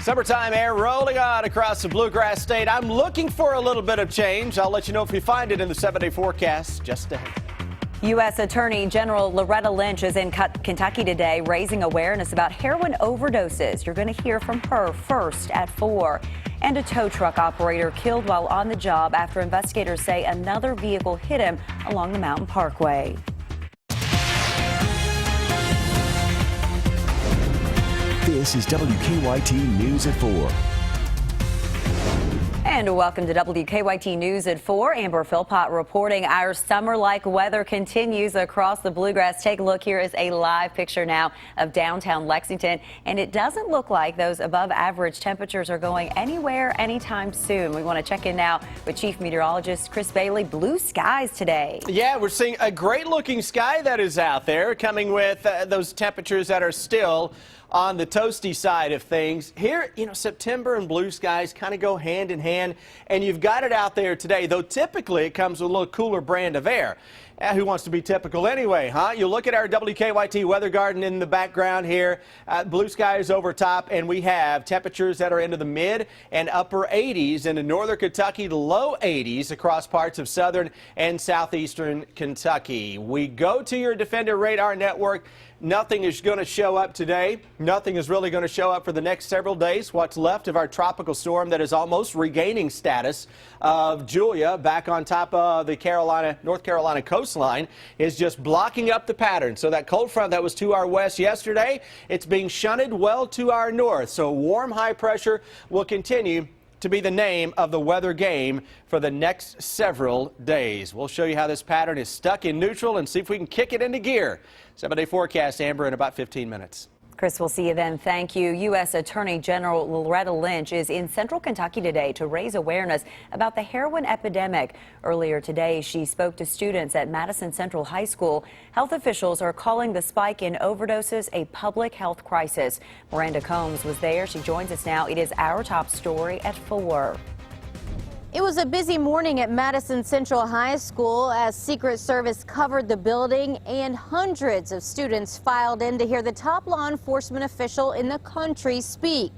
Summertime air rolling on across the Bluegrass State. I'm looking for a little bit of change. I'll let you know if we find it in the 7-day forecast just ahead. U.S. Attorney General Loretta Lynch is in Kentucky today raising awareness about heroin overdoses. You're going to hear from her first at 4. And a tow truck operator killed while on the job after investigators say another vehicle hit him along the Mountain Parkway. This is WKYT News at 4. And welcome to WKYT News at 4. Amber Philpott reporting our summer-like weather continues across the Bluegrass. Take a look. Here is a live picture now of downtown Lexington, and it doesn't look like those above average temperatures are going anywhere anytime soon. We want to check in now with Chief Meteorologist Chris Bailey. Blue skies today. Yeah, we're seeing a great looking sky that is out there, coming with those temperatures that are still on the toasty side of things. Here, September and blue skies kind of go hand in hand, and you've got it out there today, though typically it comes with a little cooler brand of air. Who wants to be typical anyway, huh? You look at our WKYT weather garden in the background here, blue skies over top, and we have temperatures that are into the mid and upper 80s in northern Kentucky, low 80s across parts of southern and southeastern Kentucky. We go to your Defender radar network. Nothing is going to show up today. Nothing is really going to show up for the next several days. What's left of our tropical storm that is almost regaining status of Julia back on top of the North Carolina coastline is just blocking up the pattern. So that cold front that was to our west yesterday, it's being shunted well to our north. So warm high pressure will continue to be the name of the weather game for the next several days. We'll show you how this pattern is stuck in neutral and see if we can kick it into gear. 7-day forecast, Amber, in about 15 minutes. Chris, we'll see you then. Thank you. U.S. Attorney General Loretta Lynch is in central Kentucky today to raise awareness about the heroin epidemic. Earlier today, she spoke to students at Madison Central High School. Health officials are calling the spike in overdoses a public health crisis. Miranda Combs was there. She joins us now. It is our top story at 4. It was a busy morning at Madison Central High School as Secret Service covered the building and hundreds of students filed in to hear the top law enforcement official in the country speak.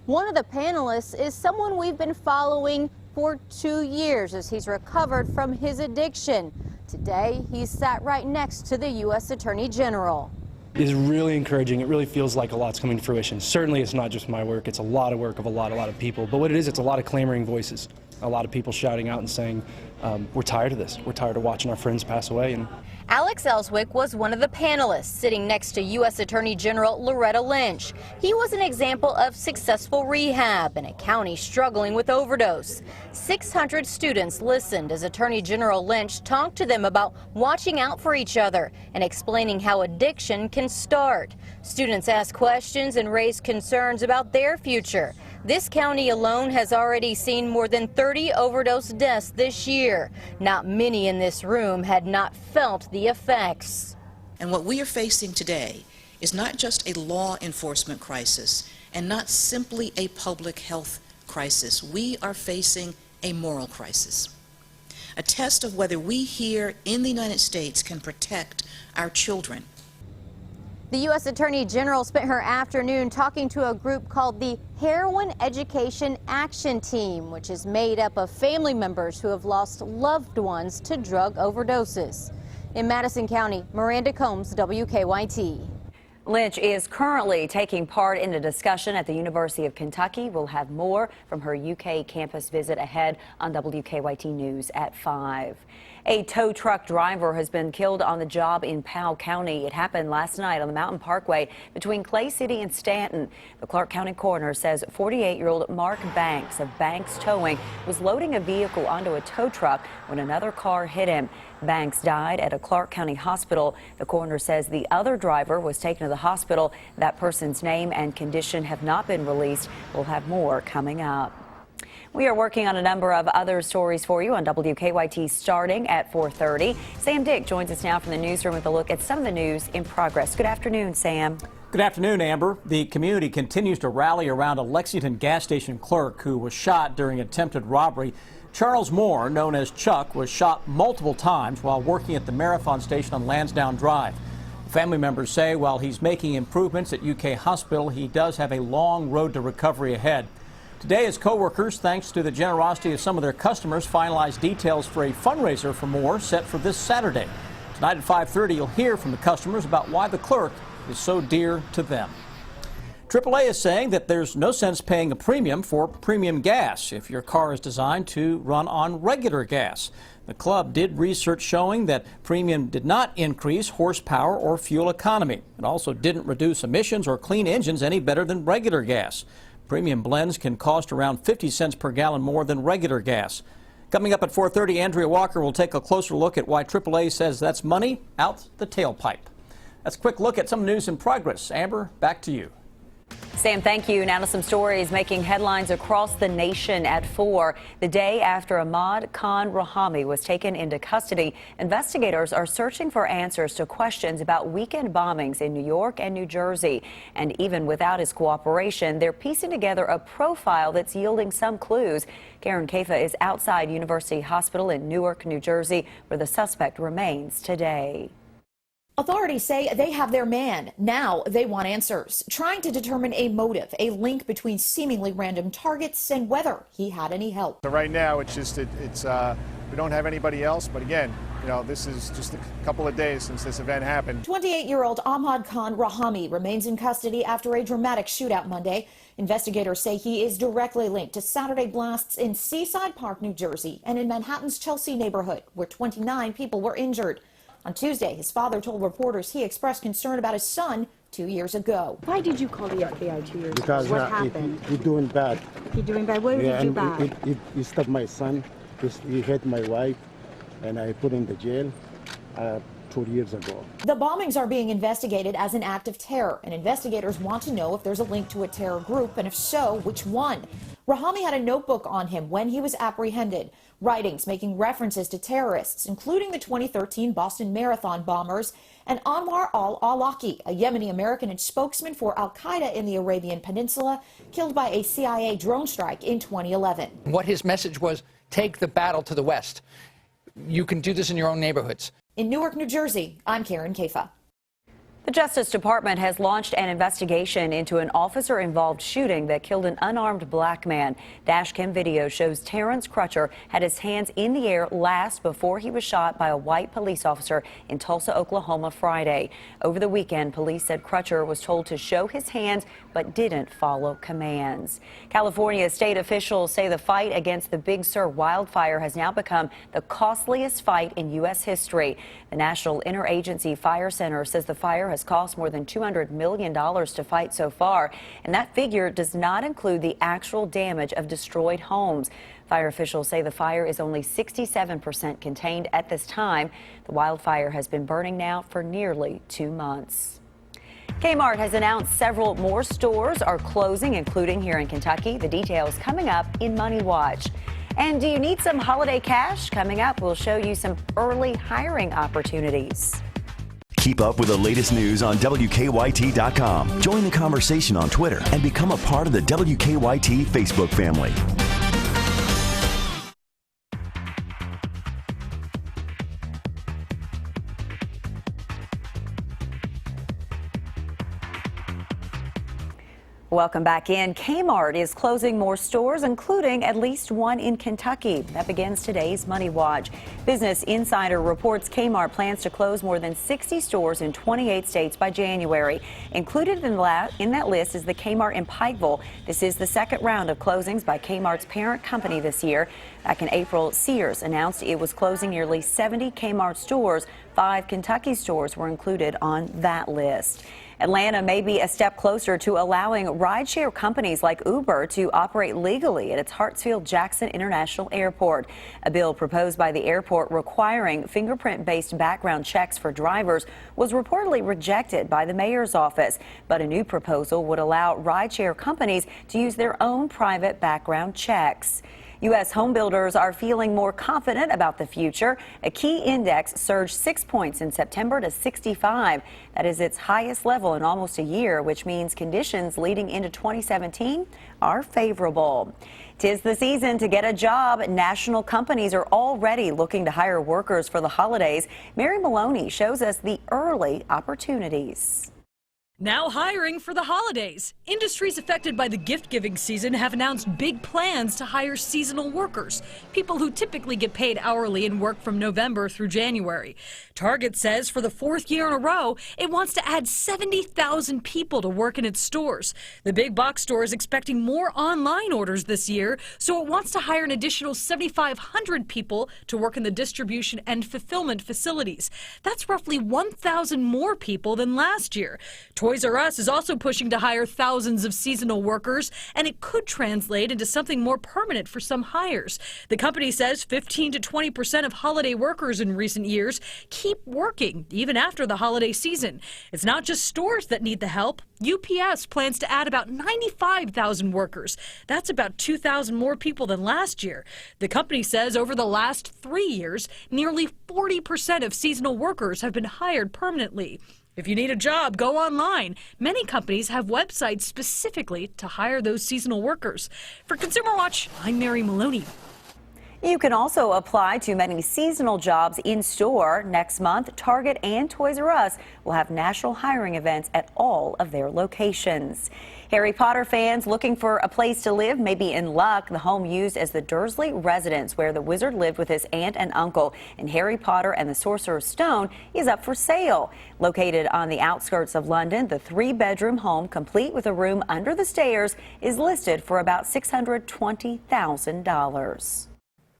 One of the panelists is someone we've been following for 2 years as he's recovered from his addiction. Today, he's sat right next to the U.S. Attorney General. Is really encouraging. It really feels like a lot's coming to fruition. Certainly it's not just my work, it's a lot of work of a lot of people. But what it is, it's a lot of clamoring voices. A lot of people shouting out and saying, we're tired of this. We're tired of watching our friends pass away. And Alex Ellswick was one of the panelists sitting next to U.S. Attorney General Loretta Lynch. He was an example of successful rehab in a county struggling with overdose. 600 students listened as Attorney General Lynch talked to them about watching out for each other and explaining how addiction can start. Students asked questions and raised concerns about their future. This county alone has already seen more than 30 overdose deaths this year. Not many in this room had not felt the effects. And what we are facing today is not just a law enforcement crisis and not simply a public health crisis. We are facing a moral crisis, a test of whether we here in the United States can protect our children. The U.S. Attorney General spent her afternoon talking to a group called the Heroin Education Action Team, which is made up of family members who have lost loved ones to drug overdoses. In Madison County, Miranda Combs, WKYT. Lynch is currently taking part in a discussion at the University of Kentucky. We'll have more from her UK campus visit ahead on WKYT News at 5. A tow truck driver has been killed on the job in Powell County. It happened last night on the Mountain Parkway between Clay City and Stanton. The Clark County coroner says 48-year-old Mark Banks of Banks Towing was loading a vehicle onto a tow truck when another car hit him. Banks died at a Clark County hospital. The coroner says the other driver was taken to the hospital. That person's name and condition have not been released. We'll have more coming up. We are working on a number of other stories for you on WKYT starting at 4:30. Sam Dick joins us now from the newsroom with a look at some of the news in progress. Good afternoon, Sam. Good afternoon, Amber. The community continues to rally around a Lexington gas station clerk who was shot during attempted robbery. Charles Moore, known as Chuck, was shot multiple times while working at the Marathon station on Lansdowne Drive. Family members say while he's making improvements at UK Hospital, he does have a long road to recovery ahead. Today, his co-workers, thanks to the generosity of some of their customers, finalized details for a fundraiser for Moore set for this Saturday. Tonight at 5:30, you'll hear from the customers about why the clerk is so dear to them. AAA is saying that there's no sense paying a premium for premium gas if your car is designed to run on regular gas. The club did research showing that premium did not increase horsepower or fuel economy. It also didn't reduce emissions or clean engines any better than regular gas. Premium blends can cost around 50 cents per gallon more than regular gas. Coming up at 4:30, Andrea Walker will take a closer look at why AAA says that's money out the tailpipe. That's a quick look at some news in progress. Amber, back to you. Sam, thank you. Now to some stories making headlines across the nation at 4. The day after Ahmad Khan Rahami was taken into custody, investigators are searching for answers to questions about weekend bombings in New York and New Jersey. And even without his cooperation, they're piecing together a profile that's yielding some clues. Karen Kafa is outside University Hospital in Newark, New Jersey, where the suspect remains today. Authorities say they have their man. Now they want answers, trying to determine a motive, a link between seemingly random targets and whether he had any help. So right now, it's we don't have anybody else. But again, this is just a couple of days since this event happened. 28-year-old Ahmad Khan Rahami remains in custody after a dramatic shootout Monday. Investigators say he is directly linked to Saturday blasts in Seaside Park, New Jersey, and in Manhattan's Chelsea neighborhood, where 29 people were injured. On Tuesday, his father told reporters he expressed concern about his son 2 years ago. Why did you call the FBI 2 years because ago? What happened? He's doing bad. He's doing bad? What did he do bad? He stopped my son. He hit my wife, and I put him in the jail 2 years ago. The bombings are being investigated as an act of terror, and investigators want to know if there's a link to a terror group, and if so, which one. Rahami had a notebook on him when he was apprehended, writings making references to terrorists, including the 2013 Boston Marathon bombers, and Anwar al-Awlaki, a Yemeni American and spokesman for al-Qaeda in the Arabian Peninsula, killed by a CIA drone strike in 2011. What his message was, take the battle to the West. You can do this in your own neighborhoods. In Newark, New Jersey, I'm Karen Kafa. The Justice Department has launched an investigation into an officer-involved shooting that killed an unarmed black man. Dashcam video shows Terrence Crutcher had his hands in the air last before he was shot by a white police officer in Tulsa, Oklahoma Friday. Over the weekend, police said Crutcher was told to show his hands but didn't follow commands. California state officials say the fight against the Big Sur wildfire has now become the costliest fight in U.S. history. The National Interagency Fire Center says the fire has cost more than $200 million to fight so far, and that figure does not include the actual damage of destroyed homes. Fire officials say the fire is only 67% contained at this time. The wildfire has been burning now for nearly 2 months. Kmart has announced several more stores are closing, including here in Kentucky. The details coming up in Money Watch. And do you need some holiday cash? Coming up, we'll show you some early hiring opportunities. Keep up with the latest news on WKYT.com. Join the conversation on Twitter and become a part of the WKYT Facebook family. Welcome back in. Kmart is closing more stores, including at least one in Kentucky. That begins today's Money Watch. Business Insider reports Kmart plans to close more than 60 stores in 28 states by January. Included in that list is the Kmart in Pikeville. This is the second round of closings by Kmart's parent company this year. Back in April, Sears announced it was closing nearly 70 Kmart stores. 5 Kentucky stores were included on that list. Atlanta may be a step closer to allowing rideshare companies like Uber to operate legally at its Hartsfield-Jackson International Airport. A bill proposed by the airport requiring fingerprint-based background checks for drivers was reportedly rejected by the mayor's office. But a new proposal would allow rideshare companies to use their own private background checks. U.S. home builders are feeling more confident about the future. A key index surged 6 points in September to 65. That is its highest level in almost a year, which means conditions leading into 2017 are favorable. 'Tis the season to get a job. National companies are already looking to hire workers for the holidays. Mary Maloney shows us the early opportunities. Now hiring for the holidays. Industries affected by the gift-giving season have announced big plans to hire seasonal workers, people who typically get paid hourly and work from November through January. Target says for the 4th year in a row, it wants to add 70,000 people to work in its stores. The big box store is expecting more online orders this year, so it wants to hire an additional 7,500 people to work in the distribution and fulfillment facilities. That's roughly 1,000 more people than last year. Toys R Us is also pushing to hire thousands of seasonal workers, and it could translate into something more permanent for some hires. The company says 15 to 20% of holiday workers in recent years keep working even after the holiday season. It's not just stores that need the help. UPS plans to add about 95,000 workers. That's about 2,000 more people than last year. The company says over the last 3 years, nearly 40% of seasonal workers have been hired permanently. If you need a job, go online. Many companies have websites specifically to hire those seasonal workers. For Consumer Watch, I'm Mary Maloney. You can also apply to many seasonal jobs in store. Next month, Target and Toys R Us will have national hiring events at all of their locations. Harry Potter fans looking for a place to live may be in luck. The home used as the Dursley residence where the wizard lived with his aunt and uncle in Harry Potter and the Sorcerer's Stone is up for sale. Located on the outskirts of London, the 3-bedroom home, complete with a room under the stairs, is listed for about $620,000.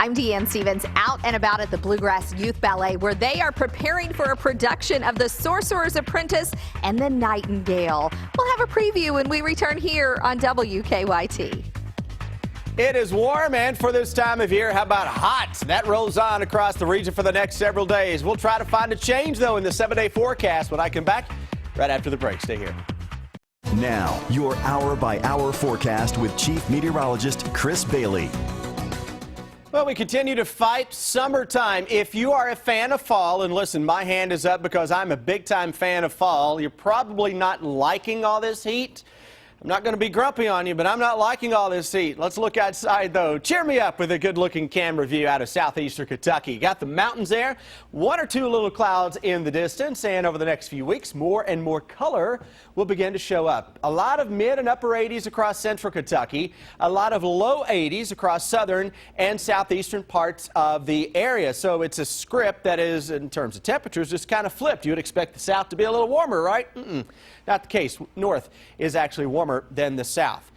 I'm Deanne Stevens, out and about at the Bluegrass Youth Ballet, where they are preparing for a production of The Sorcerer's Apprentice and The Nightingale. We'll have a preview when we return here on WKYT. It is warm, and for this time of year, how about hot? That rolls on across the region for the next several days. We'll try to find a change, though, in the 7-day forecast when I come back right after the break. Stay here. Now, your hour-by-hour forecast with Chief Meteorologist Chris Bailey. Well, we continue to fight summertime. If you are a fan of fall, and listen, my hand is up because I'm a big-time fan of fall, you're probably not liking all this heat. I'm not going to be grumpy on you, but I'm not liking all this heat. Let's look outside, though. Cheer me up with a good-looking camera view out of southeastern Kentucky. Got the mountains there, 1 or 2 little clouds in the distance, and over the next few weeks, more and more color will begin to show up. A lot of mid and upper 80s across central Kentucky, a lot of low 80s across southern and southeastern parts of the area. So it's a script that is, in terms of temperatures, just kind of flipped. You would expect the south to be a little warmer, right? Not the case. North is actually warmer than the south.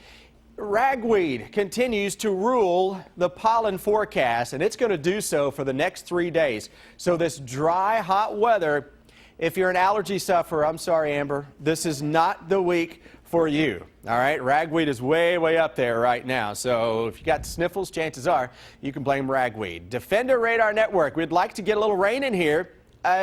Ragweed continues to rule the pollen forecast, and it's going to do so for the next 3 days. So this dry, hot weather, if you're an allergy sufferer, I'm sorry, Amber, this is not the week for you. All right, ragweed is way, way up there right now. So if you got sniffles, chances are you can blame ragweed. Defender Radar Network, we'd like to get a little rain in here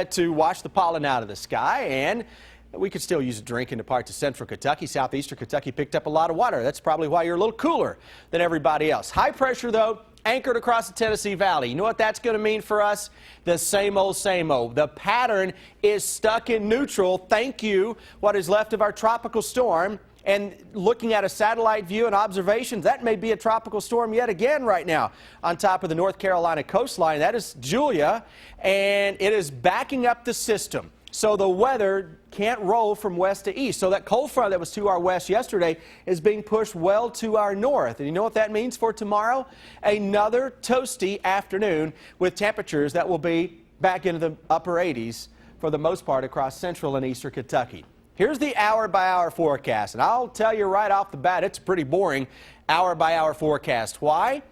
to wash the pollen out of the sky, and we could still use a drink into parts of central Kentucky. Southeastern Kentucky picked up a lot of water. That's probably why you're a little cooler than everybody else. High pressure, though, anchored across the Tennessee Valley. You know what that's going to mean for us? The same old, same old. The pattern is stuck in neutral. Thank you, what is left of our tropical storm. And looking at a satellite view and observations, that may be a tropical storm yet again right now on top of the North Carolina coastline. That is Julia, and it is backing up the system. So the weather can't roll from west to east. So that cold front that was to our west yesterday is being pushed well to our north. And you know what that means for tomorrow? Another toasty afternoon with temperatures that will be back into the upper 80s for the most part across central and eastern Kentucky. Here's the hour-by-hour forecast. And I'll tell you right off the bat, it's a pretty boring hour-by-hour forecast. Why?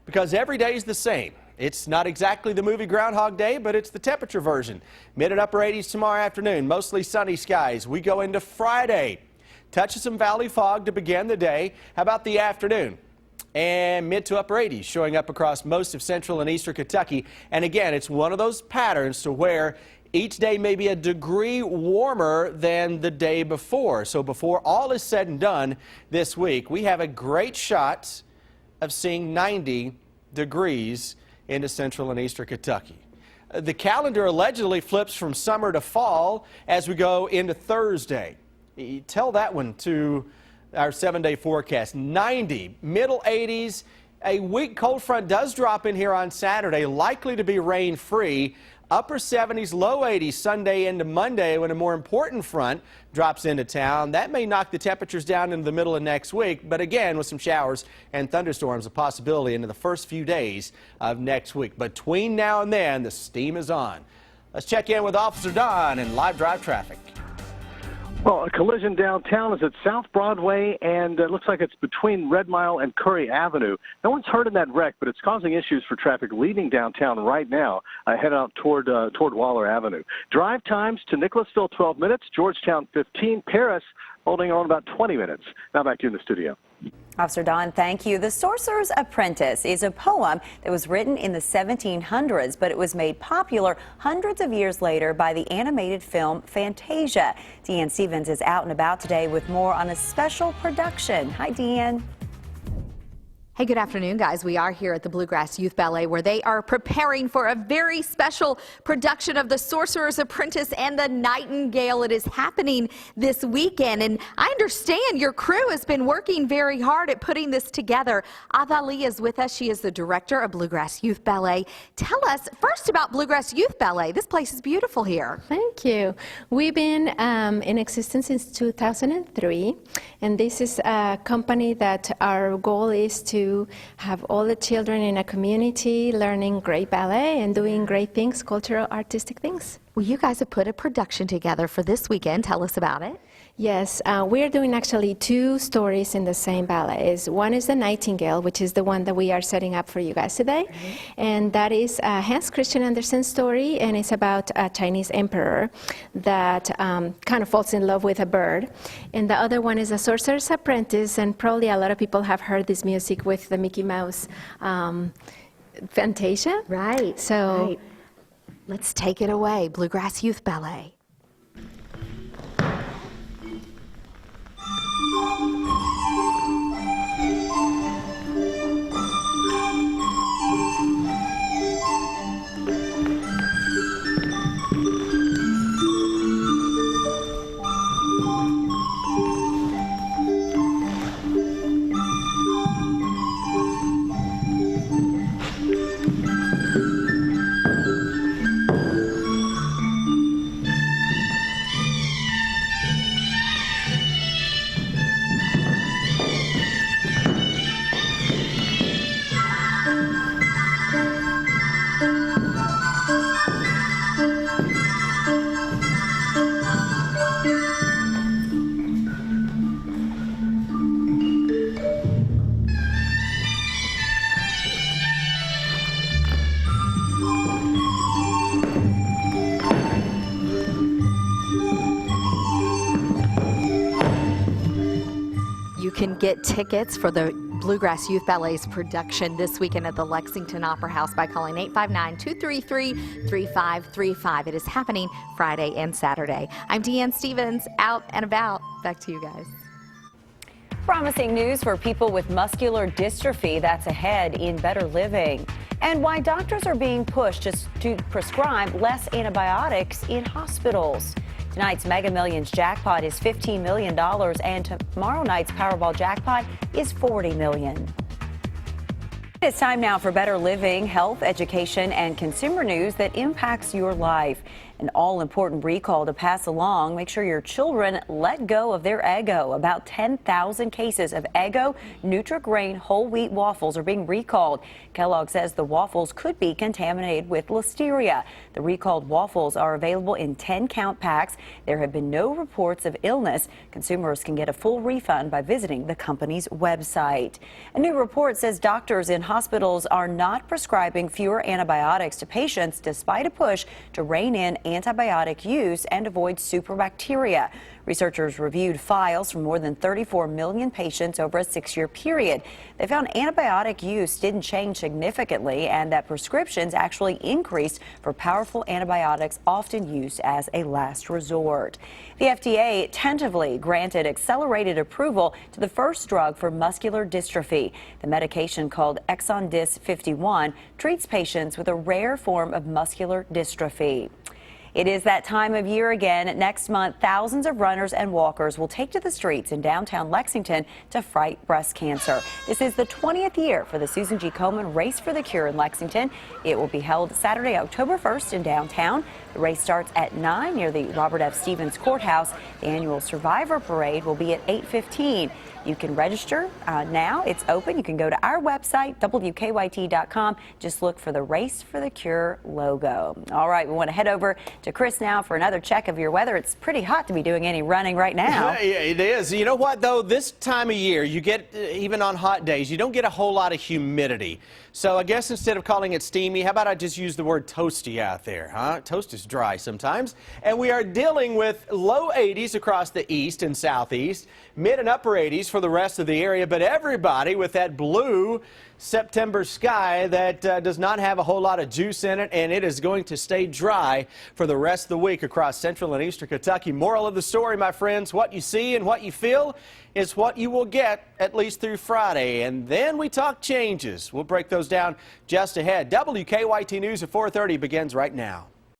Because every day is the same. It's not exactly the movie Groundhog Day, but it's the temperature version. Mid and upper 80s tomorrow afternoon, mostly sunny skies. We go into Friday. Touch of some valley fog to begin the day. How about the afternoon? And mid to upper 80s showing up across most of central and eastern Kentucky. And again, it's one of those patterns to where each day may be a degree warmer than the day before. So before all is said and done this week, we have a great shot of seeing 90 degrees into central and eastern Kentucky. The calendar allegedly flips from summer to fall as we go into Thursday. You tell that one to our 7-day forecast. 90, middle 80s. A weak cold front does drop in here on Saturday, likely to be rain-free. Upper 70s, low 80s Sunday into Monday when a more important front drops into town. That may knock the temperatures down into the middle of next week, but again, with some showers and thunderstorms, a possibility into the first few days of next week. Between now and then, the steam is on. Let's check in with Officer Don in live drive traffic. Well, a collision downtown is at South Broadway, and it looks like it's between Red Mile and Curry Avenue. No one's hurt in that wreck, but it's causing issues for traffic leaving downtown right now, head out toward Waller Avenue. Drive times to Nicholasville, 12 minutes, Georgetown, 15, Paris holding on about 20 minutes. Now back to you in the studio. Officer Don, thank you. The Sorcerer's Apprentice is a poem that was written in the 1700s, but it was made popular hundreds of years later by the animated film Fantasia. Deanne Stevens is out and about today with more on a special production. Hi, Deanne. Hey, good afternoon, guys. We are here at the Bluegrass Youth Ballet where they are preparing for a very special production of The Sorcerer's Apprentice and the Nightingale. It is happening this weekend, and I understand your crew has been working very hard at putting this together. Adali is with us. She is the director of Bluegrass Youth Ballet. Tell us first about Bluegrass Youth Ballet. This place is beautiful here. Thank you. We've been in existence since 2003, and this is a company that our goal is to have all the children in a community learning great ballet and doing great things, cultural, artistic things. Well, you guys have put a production together for this weekend. Tell us about it. Yes, we're doing actually two stories in the same ballet. One is the Nightingale, which is the one that we are setting up for you guys today. And that is Hans Christian Andersen's story, and it's about a Chinese emperor that kind of falls in love with a bird. And the other one is The Sorcerer's Apprentice, and probably a lot of people have heard this music with the Mickey Mouse Fantasia. Right. So right. Let's take it away, Bluegrass Youth Ballet. You can get tickets for the Bluegrass Youth Ballet's production this weekend at the Lexington Opera House by calling 859-233-3535. It is happening Friday and Saturday. I'm Deanne Stevens, out and about. Back to you guys. Promising news for people with muscular dystrophy that's ahead in Better Living. And why doctors are being pushed to prescribe less antibiotics in hospitals. Tonight's Mega Millions jackpot is $15 million, and tomorrow night's Powerball jackpot is $40 million. It's time now for Better Living, health, education, and consumer news that impacts your life. An all-important recall to pass along. Make sure your children let go of their Eggo. About 10,000 cases of Eggo Nutri-Grain whole wheat waffles are being recalled. Kellogg says the waffles could be contaminated with listeria. The recalled waffles are available in 10-count packs. There have been no reports of illness. Consumers can get a full refund by visiting the company's website. A new report says doctors in hospitals are not prescribing fewer antibiotics to patients despite a push to rein in antibiotic use and avoid superbacteria. Researchers reviewed files from more than 34 million patients over a 6-year period. They found antibiotic use didn't change significantly and that prescriptions actually increased for powerful antibiotics often used as a last resort. The FDA tentatively granted accelerated approval to the first drug for muscular dystrophy. The medication, called Exondys 51, treats patients with a rare form of muscular dystrophy. It is that time of year again. Next month, thousands of runners and walkers will take to the streets in downtown Lexington to fight breast cancer. This is the 20th year for the Susan G. Komen Race for the Cure in Lexington. It will be held Saturday, October 1st in downtown. The race starts at 9 near the Robert F. Stevens Courthouse. The annual Survivor Parade will be at 8:15. You can register now. It's open. You can go to our website, WKYT.com. Just look for the Race for the Cure logo. All right, we want to head over to Chris now for another check of your weather. It's pretty hot to be doing any running right now. Yeah, it is. You know what, though? This time of year, you get, even on hot days, you don't get a whole lot of humidity. So I guess instead of calling it steamy, how about I just use the word toasty out there, huh? Toast is dry sometimes. And we are dealing with low 80s across the east and southeast, mid and upper 80s for the rest of the area, but everybody with that blue September sky that does not have a whole lot of juice in it, and it is going to stay dry for the rest of the week across central and eastern Kentucky. Moral of the story, my friends, what you see and what you feel is what you will get at least through Friday. And then we talk changes. We'll break those down just ahead. WKYT News at 4:30 begins right now.